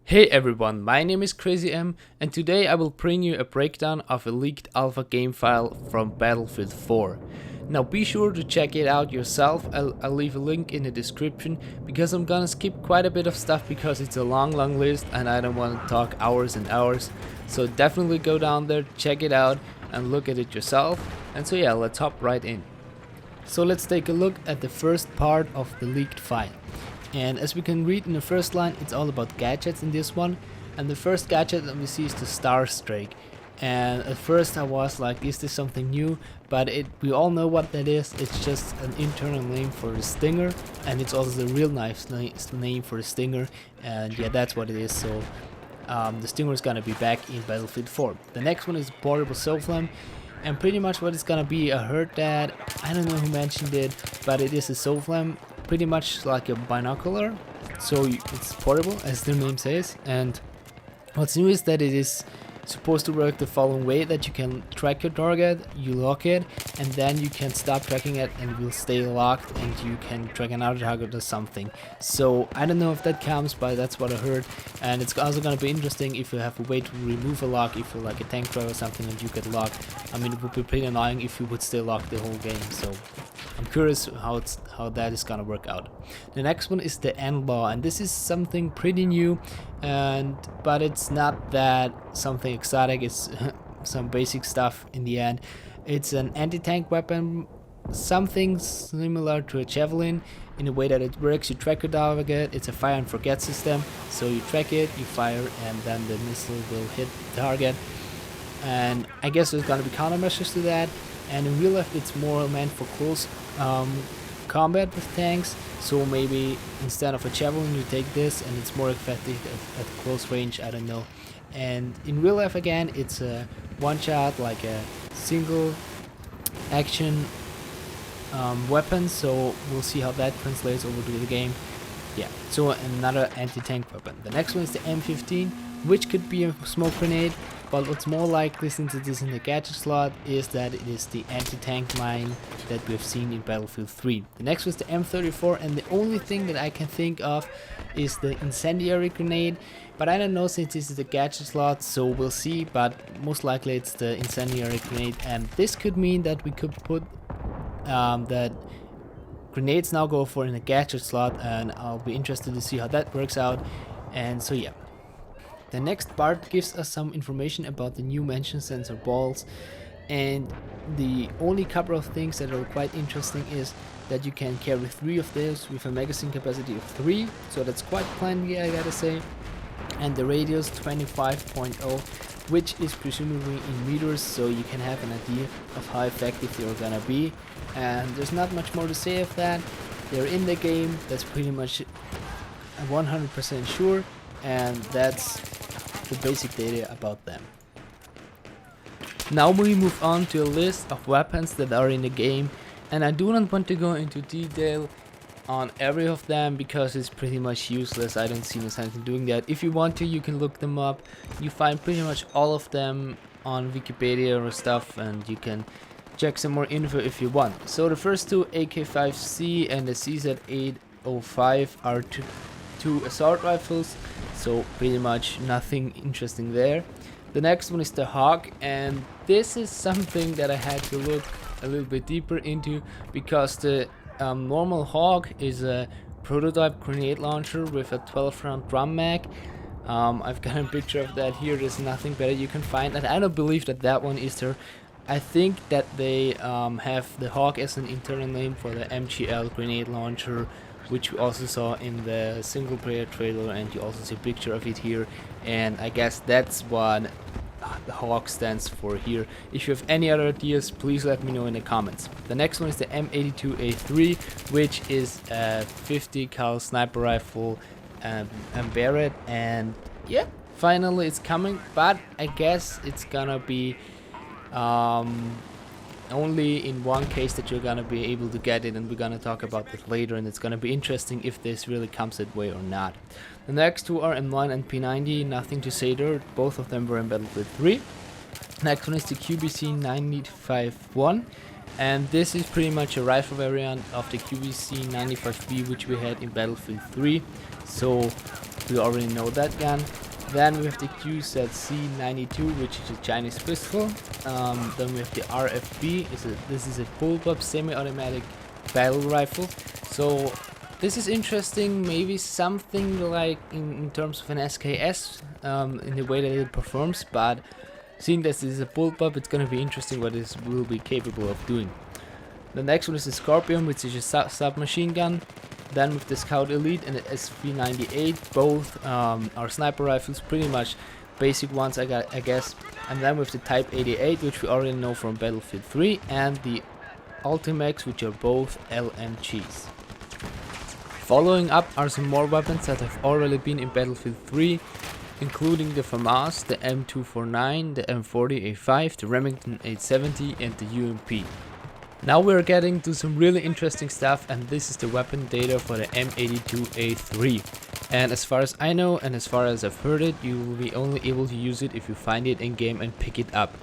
Hey everyone, my name is Crazy M, and today I will bring you a breakdown of a leaked alpha game file from Battlefield 4. Now be sure to check it out yourself. I'll leave a link in the description because I'm gonna skip quite a bit of stuff because it's a long list and I don't want to talk hours and hours. So definitely go down there, check it out and look at it yourself. And so yeah, let's hop right in. So let's take a look at the first part of the leaked file. And as we can read in the first line, it's all about gadgets in this one. And the first gadget that we see is the Star Strike. And at first I was like, is this something new? But we all know what that is. It's just an internal name for the Stinger. And it's also the real life name for the Stinger. And yeah, that's what it is. So the Stinger is gonna be back in Battlefield 4. The next one is portable Soflam. And pretty much what it's gonna be, I heard that, I don't know who mentioned it, but it is a Soflam, pretty much like a binocular, so it's portable as the name says. And what's new is that it is supposed to work the following way: that you can track your target, you lock it, and then you can stop tracking it and it will stay locked and you can track another target or something. So I don't know if that counts, but that's what I heard. And it's also gonna be interesting if you have a way to remove a lock, if you're like a tank driver or something and you get locked. I mean, it would be pretty annoying if you would stay locked the whole game. So I'm curious how that is gonna work out. The next one is the N-Law, and this is something pretty new, but it's not that something exotic. It's some basic stuff in the end. It's an anti-tank weapon, something similar to a javelin in the way that it works. You track your target. It's a fire and forget system, so you track it, you fire, and then the missile will hit the target. And I guess there's gonna be countermeasures to that. And in real life it's more meant for close combat with tanks, so maybe instead of a javelin you take this and it's more effective at close range, I don't know. And in real life again it's a one shot, like a single action weapon, so we'll see how that translates over to the game. Yeah, so another anti-tank weapon. The next one is the M15, which could be a smoke grenade, but what's more likely, since it is in the gadget slot, is that it is the anti-tank mine that we've seen in Battlefield 3. The next was the M34, and the only thing that I can think of is the incendiary grenade, but I don't know since this is the gadget slot, so we'll see, but most likely it's the incendiary grenade. And this could mean that we could put that grenades now go for in the gadget slot, and I'll be interested to see how that works out. And so yeah. The next part gives us some information about the new mention sensor balls, and the only couple of things that are quite interesting is that you can carry 3 of those with a magazine capacity of 3, so that's quite plenty, I gotta say. And the radius 25.0, which is presumably in meters, so you can have an idea of how effective they're gonna be. And there's not much more to say of that. They're in the game, that's pretty much 100% sure, and that's the basic data about them. Now we move on to a list of weapons that are in the game, and I do not want to go into detail on every of them because it's pretty much useless. I don't see no sense in doing that. If you want to, you can look them up. You find pretty much all of them on Wikipedia or stuff, and you can check some more info if you want. So the first two, AK-5C and the CZ-805, are two assault rifles, so pretty much nothing interesting there. The next one is the Hawk, and this is something that I had to look a little bit deeper into because the normal Hawk is a prototype grenade launcher with a 12-round drum mag. I've got a picture of that here. There's nothing better you can find, and I don't believe that that one is there. I think that they have the Hawk as an internal name for the MGL grenade launcher, which we also saw in the single player trailer, and you also see a picture of it here, and I guess that's what the Hawk stands for here. If you have any other ideas, please let me know in the comments. The next one is the M82A3, which is a 50 cal sniper rifle and Barrett, and yeah, finally it's coming, but I guess it's gonna be only in one case that you're gonna be able to get it, and we're gonna talk about that later, and it's gonna be interesting if this really comes that way or not. The next two are M9 and P90, nothing to say there, both of them were in Battlefield 3. Next one is the QBC 951, And this is pretty much a rifle variant of the QVC 95B which we had in Battlefield 3, so we already know that gun. Then we have the QZC92, which is a Chinese pistol. Then we have the RFB. This is a bullpup semi-automatic battle rifle. So this is interesting, maybe something like in terms of an SKS, in the way that it performs, but seeing that this is a bullpup, it's gonna be interesting what this will be capable of doing. The next one is the Scorpion, which is a submachine gun. Then with the Scout Elite and the SV98, both are sniper rifles, pretty much basic ones I guess. And then with the Type 88, which we already know from Battlefield 3, and the Ultimax, which are both LMGs. Following up are some more weapons that have already been in Battlefield 3, including the FAMAS, the M249, the M40A5, the Remington 870 and the UMP. Now we're getting to some really interesting stuff, and this is the weapon data for the M82A3. And as far as I know and as far as I've heard it, you will be only able to use it if you find it in game and pick it up.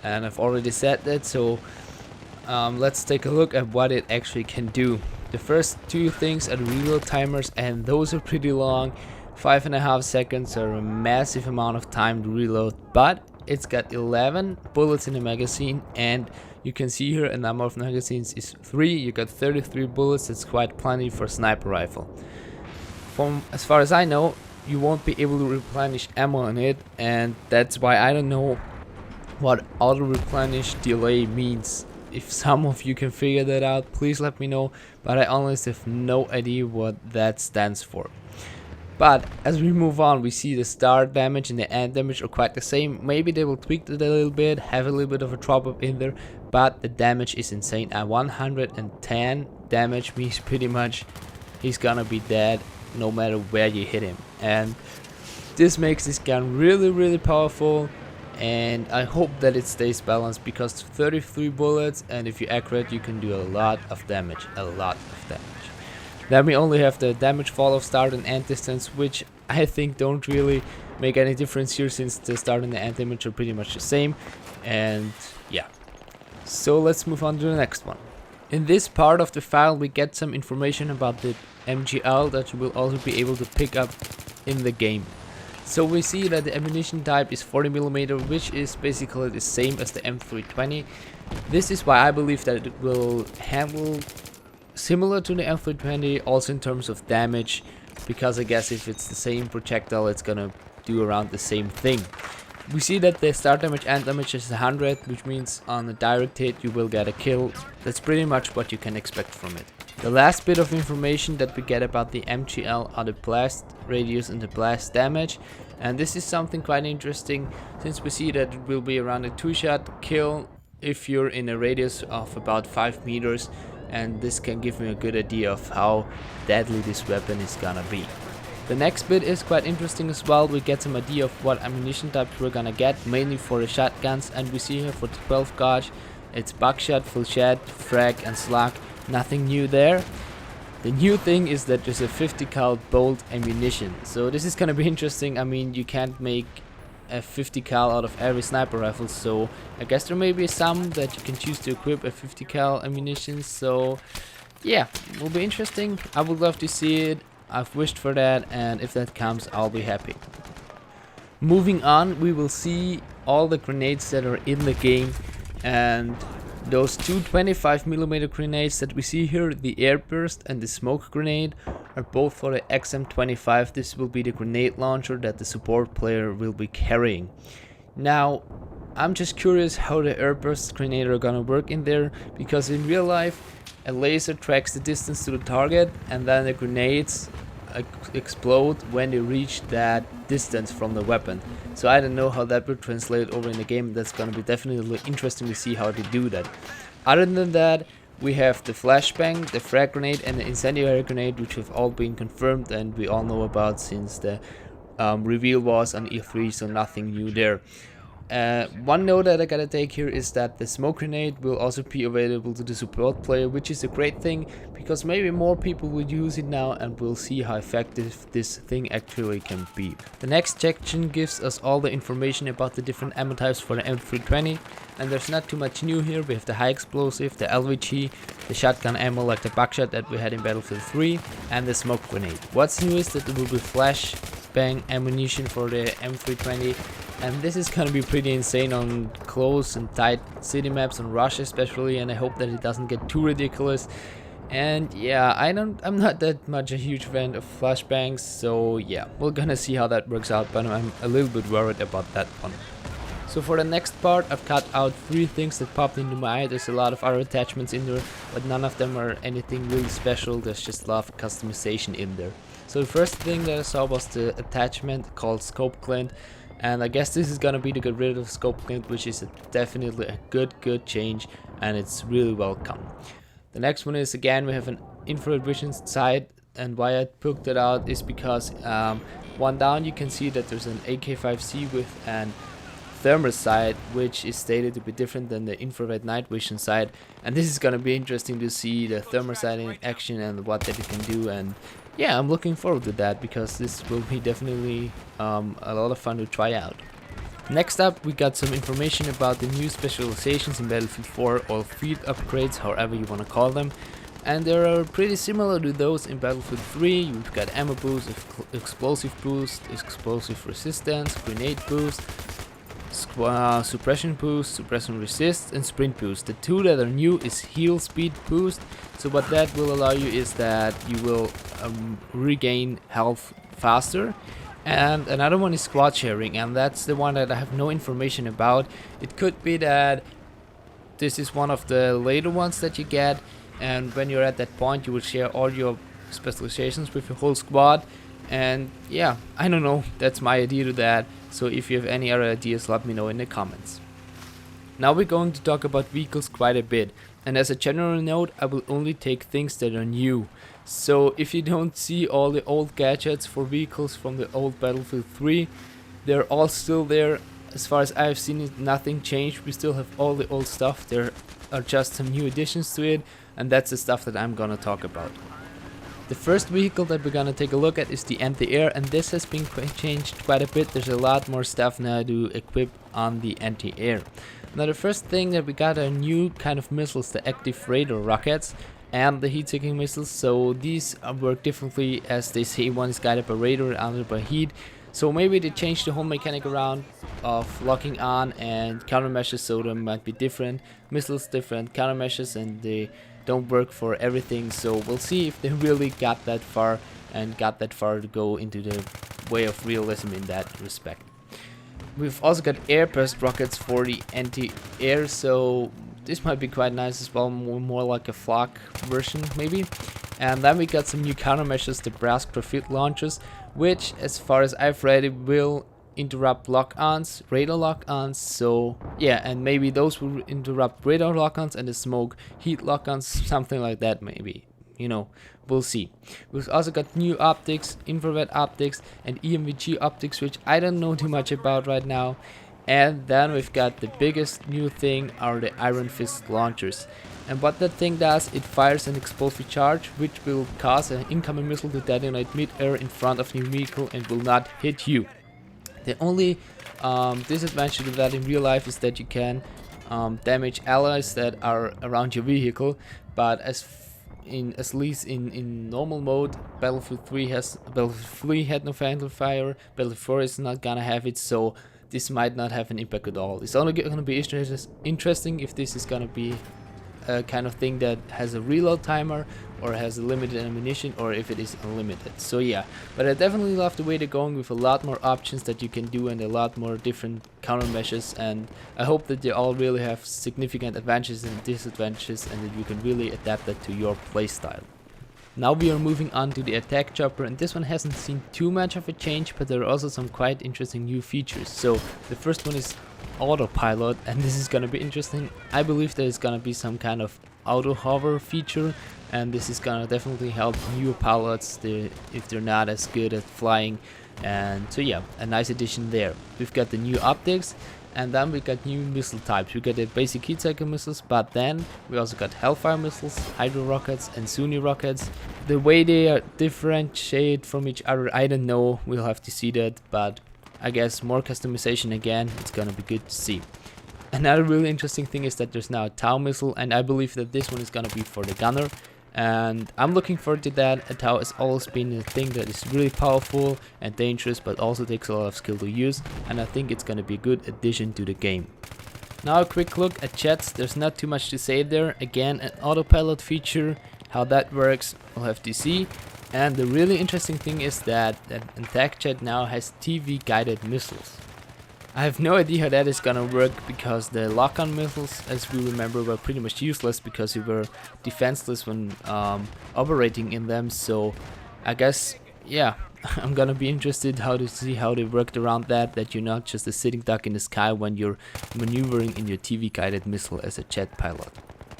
And I've already said that, so let's take a look at what it actually can do. The first two things are the reload timers, and those are pretty long. 5.5 seconds are a massive amount of time to reload, but it's got 11 bullets in the magazine, and you can see here a number of magazines is 3. You got 33 bullets. That's quite plenty for a sniper rifle. From as far as I know, you won't be able to replenish ammo on it, and that's why I don't know what auto replenish delay means. If some of you can figure that out, please let me know, but I honestly have no idea what that stands for. But as we move on, we see the start damage and the end damage are quite the same. Maybe they will tweak it a little bit, have a little bit of a drop up in there, but the damage is insane. At 110 damage means pretty much he's gonna be dead no matter where you hit him. And this makes this gun really powerful, and I hope that it stays balanced, because 33 bullets, and if you're accurate, you can do a lot of damage. Then we only have the damage fall of start and end distance, which I think don't really make any difference here, since the start and the end damage are pretty much the same. And yeah, so let's move on to the next one. In this part of the file we get some information about the MGL that you will also be able to pick up in the game. So we see that the ammunition type is 40mm, which is basically the same as the M320. This is why I believe that it will handle similar to the M320, also in terms of damage, because I guess if it's the same projectile, it's gonna do around the same thing. We see that the start damage and damage is 100, which means on a direct hit you will get a kill. That's pretty much what you can expect from it. The last bit of information that we get about the MGL are the blast radius and the blast damage, and this is something quite interesting, since we see that it will be around a 2-shot kill if you're in a radius of about 5 meters, and this can give me a good idea of how deadly this weapon is gonna be. The next bit is quite interesting as well. We get some idea of what ammunition types we're gonna get, mainly for the shotguns, and we see here for the 12 gauge it's buckshot, flechette, frag and slug. Nothing new there. The new thing is that there's a 50 cal bolt ammunition, so this is gonna be interesting. I mean, you can't make a 50 cal out of every sniper rifle, so I guess there may be some that you can choose to equip a 50 cal ammunition. So yeah, it will be interesting. I would love to see it. I've wished for that, and if that comes, I'll be happy. Moving on, we will see all the grenades that are in the game, and those two 25mm grenades that we see here, the airburst and the smoke grenade, are both for the XM25. This will be the grenade launcher that the support player will be carrying. Now, I'm just curious how the airburst grenade are gonna work in there, because in real life a laser tracks the distance to the target, and then the grenades explode when they reach that distance from the weapon. So I don't know how that will translate over in the game. That's gonna be definitely interesting to see how they do that. Other than that, we have the flashbang, the frag grenade and the incendiary grenade, which have all been confirmed and we all know about since the reveal was on E3, so nothing new there. One note that I gotta take here is that the smoke grenade will also be available to the support player, which is a great thing because maybe more people will use it now, and we'll see how effective this thing actually can be. The next section gives us all the information about the different ammo types for the M320, and there's not too much new here. We have the high explosive, the LVG, the shotgun ammo like the buckshot that we had in Battlefield 3, and the smoke grenade. What's new is that there will be flash bang ammunition for the M320, and this is gonna be pretty insane on close and tight city maps, on Rush especially, and I hope that it doesn't get too ridiculous. And yeah, I'm not that much a huge fan of flashbangs, so yeah, we're gonna see how that works out, but I'm a little bit worried about that one. So for the next part, I've cut out 3 things that popped into my eye. There's a lot of other attachments in there, but none of them are anything really special. There's just a lot of customization in there. So the first thing that I saw was the attachment called Scope Glint, and I guess this is gonna be to get rid of Scope Glint, which is definitely a good change, and it's really welcome. The next one is, again, we have an infrared vision sight, and why I took it out is because one down you can see that there's an AK-5C with an thermal sight, which is stated to be different than the infrared night vision sight, and this is gonna be interesting to see the thermal sight in action and what that it can do. And yeah, I'm looking forward to that because this will be definitely a lot of fun to try out. Next up, we got some information about the new specializations in Battlefield 4, or field upgrades, however you want to call them. And they are pretty similar to those in Battlefield 3. You've got ammo boost, explosive boost, explosive resistance, grenade boost, suppression boost, suppression resist, and sprint boost. The 2 that are new is heal speed boost. So what that will allow you is that you will regain health faster. And another one is squad sharing, and that's the one that I have no information about. It could be that this is one of the later ones that you get, and when you're at that point you will share all your specializations with your whole squad. And yeah, I don't know, that's my idea to that. So if you have any other ideas, let me know in the comments. Now we're going to talk about vehicles quite a bit, and as a general note, I will only take things that are new. So if you don't see all the old gadgets for vehicles from the old Battlefield 3, they're all still there. As far as I've seen it, nothing changed. We still have all the old stuff. There are just some new additions to it, and that's the stuff that I'm gonna talk about. The first vehicle that we're gonna take a look at is the anti-air, and this has been changed quite a bit. There's a lot more stuff now to equip on the anti-air. Now the first thing that we got are new kind of missiles, the active radar rockets and the heat-seeking missiles. So these work differently, as they say one is guided by radar and other by heat. So maybe they changed the whole mechanic around of locking on and countermeasures, so they might be different missiles, different countermeasures, and they don't work for everything. So we'll see if they really got that far to go into the way of realism in that respect. We've also got air burst rockets for the anti-air, so this might be quite nice as well, more like a flak version maybe. And then we got some new countermeasures, the brass graphite launchers, which, as far as I've read, it will interrupt lock-ons, radar lock-ons. So yeah, and maybe those will interrupt radar lock-ons and the smoke heat lock-ons, something like that maybe. You know, we'll see. We've also got new optics, infrared optics and EMVG optics, which I don't know too much about right now. And then we've got the biggest new thing, are the Iron Fist launchers. And what that thing does, it fires an explosive charge which will cause an incoming missile to detonate mid-air in front of your vehicle and will not hit you. The only disadvantage to that in real life is that you can damage allies that are around your vehicle, but at least in normal mode, Battlefield 3 had no phantom fire, Battlefield 4 is not gonna have it, so this might not have an impact at all. It's only gonna be interesting if this is gonna be a kind of thing that has a reload timer or has a limited ammunition, or if it is unlimited. So yeah, but I definitely love the way they're going with a lot more options that you can do and a lot more different countermeasures, and I hope that they all really have significant advantages and disadvantages and that you can really adapt that to your playstyle. Now we are moving on to the attack chopper, and this one hasn't seen too much of a change, but there are also some quite interesting new features. So the first one is autopilot, and this is gonna be interesting. I believe there's gonna be some kind of auto hover feature, and this is gonna definitely help new pilots if they're not as good at flying. And so yeah, a nice addition there. We've got the new optics, And then we got new missile types. We got the basic heat cycle missiles, but then we also got Hellfire missiles, Hydro rockets, and Sunni rockets. The way they are differentiate from each other, I don't know. We'll have to see that, but I guess more customization again. It's gonna be good to see. Another really interesting thing is that there's now a Tau missile, and I believe that this one is gonna be for the gunner. And I'm looking forward to that. A Tau has always been a thing that is really powerful and dangerous, but also takes a lot of skill to use, and I think it's gonna be a good addition to the game. Now a quick look at chats. There's not too much to say there. Again, an autopilot feature. How that works, we'll have to see. And the really interesting thing is that attack chat now has TV guided missiles. I have no idea how that is gonna work, because the lock-on missiles, as we remember, were pretty much useless because you were defenseless when operating in them. So I guess, yeah, I'm gonna be interested how to see how they worked around that you're not just a sitting duck in the sky when you're maneuvering in your TV guided missile as a jet pilot.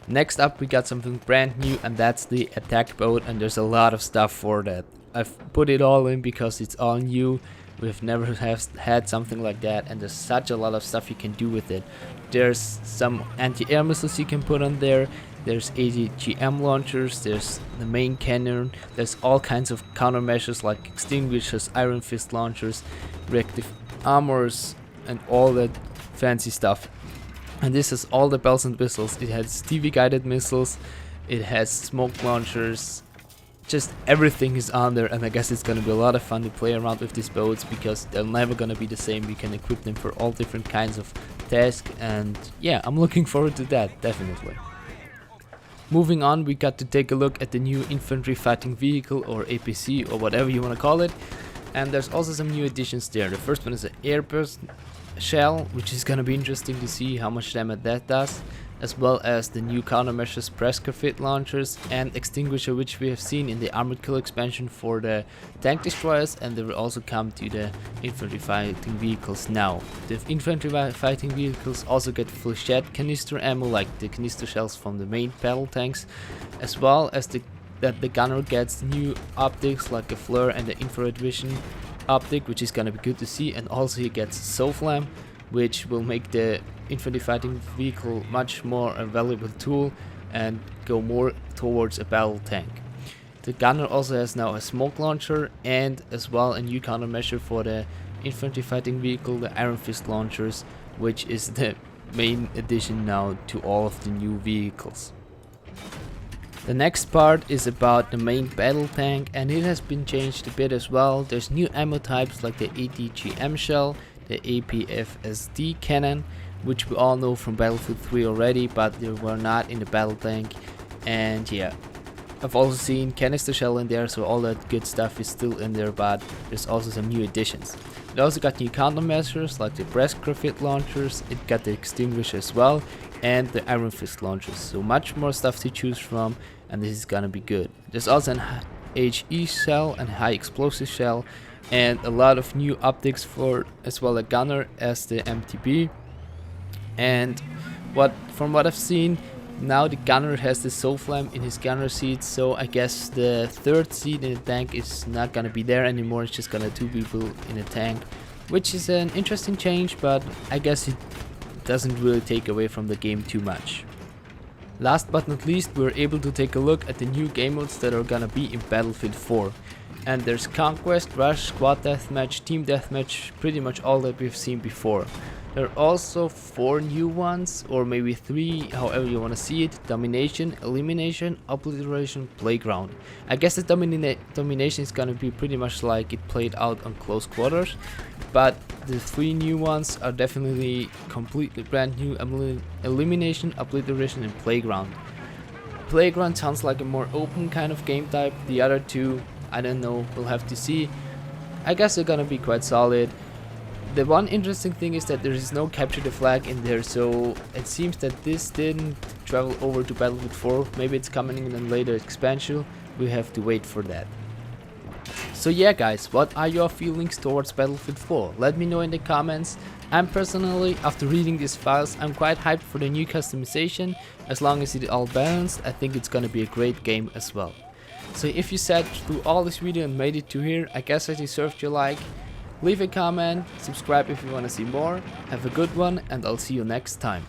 Next up we got something brand new, and that's the attack boat, and there's a lot of stuff for that. I've put it all in because it's all new. We've never had something like that, and there's such a lot of stuff you can do with it. There's some anti-air missiles you can put on there. There's AGM launchers, there's the main cannon, there's all kinds of countermeasures like extinguishers, iron fist launchers, reactive armors, and all that fancy stuff. And this is all the bells and whistles. It has TV guided missiles, it has smoke launchers, just everything is on there, and I guess it's gonna be a lot of fun to play around with these boats because they're never gonna be the same. You can equip them for all different kinds of tasks, and yeah, I'm looking forward to that, definitely. Moving on, we got to take a look at the new infantry fighting vehicle, or APC, or whatever you want to call it, and there's also some new additions there. The first one is an airburst shell, which is gonna be interesting to see how much damage that does, as well as the new countermeasures Presca fit launchers and extinguisher, which we have seen in the armored kill expansion for the tank destroyers, and they will also come to the infantry fighting vehicles now. The infantry fighting vehicles also get flechette canister ammo, like the canister shells from the main battle tanks, as well as that the gunner gets new optics like a flare and the infrared vision optic, which is gonna be good to see, and also he gets SOFLAM, which will make the infantry fighting vehicle much more a valuable tool and go more towards a battle tank. The gunner also has now a smoke launcher and as well a new countermeasure for the infantry fighting vehicle, the iron fist launchers, which is the main addition now to all of the new vehicles. The next part is about the main battle tank, and it has been changed a bit as well. There's new ammo types like the ADGM shell, the APFSD cannon, which we all know from Battlefield 3 already, but they were not in the battle tank. And yeah, I've also seen canister shell in there, so all that good stuff is still in there, but there's also some new additions. It also got new countermeasures like the breast graphite launchers, it got the extinguisher as well, and the iron fist launchers. So much more stuff to choose from, and this is gonna be good. There's also an HE shell and high explosive shell, and a lot of new optics for as well a gunner as the MTB. And from what I've seen, now the gunner has the SOFLAM in his gunner seat, so I guess the third seat in the tank is not gonna be there anymore. It's just gonna two people in a tank, which is an interesting change, but I guess it doesn't really take away from the game too much. Last but not least, we're able to take a look at the new game modes that are gonna be in Battlefield 4. And there's Conquest, Rush, Squad Deathmatch, Team Deathmatch, pretty much all that we've seen before. There are also 4 new ones, or maybe 3, however you want to see it. Domination, Elimination, Obliteration, Playground. I guess the domination is gonna be pretty much like it played out on close quarters, but the 3 new ones are definitely completely brand new. Elimination, Obliteration, and Playground. Playground sounds like a more open kind of game type. The other 2, I don't know, we'll have to see. I guess they're gonna be quite solid. The one interesting thing is that there is no capture the flag in there, so it seems that this didn't travel over to Battlefield 4. Maybe it's coming in a later expansion. We have to wait for that. So yeah guys, what are your feelings towards Battlefield 4? Let me know in the comments. I'm personally, after reading these files, I'm quite hyped for the new customization. As long as it's all balanced, I think it's gonna be a great game as well. So if you sat through all this video and made it to here, I guess I deserved your like. Leave a comment, subscribe if you want to see more. Have a good one, and I'll see you next time.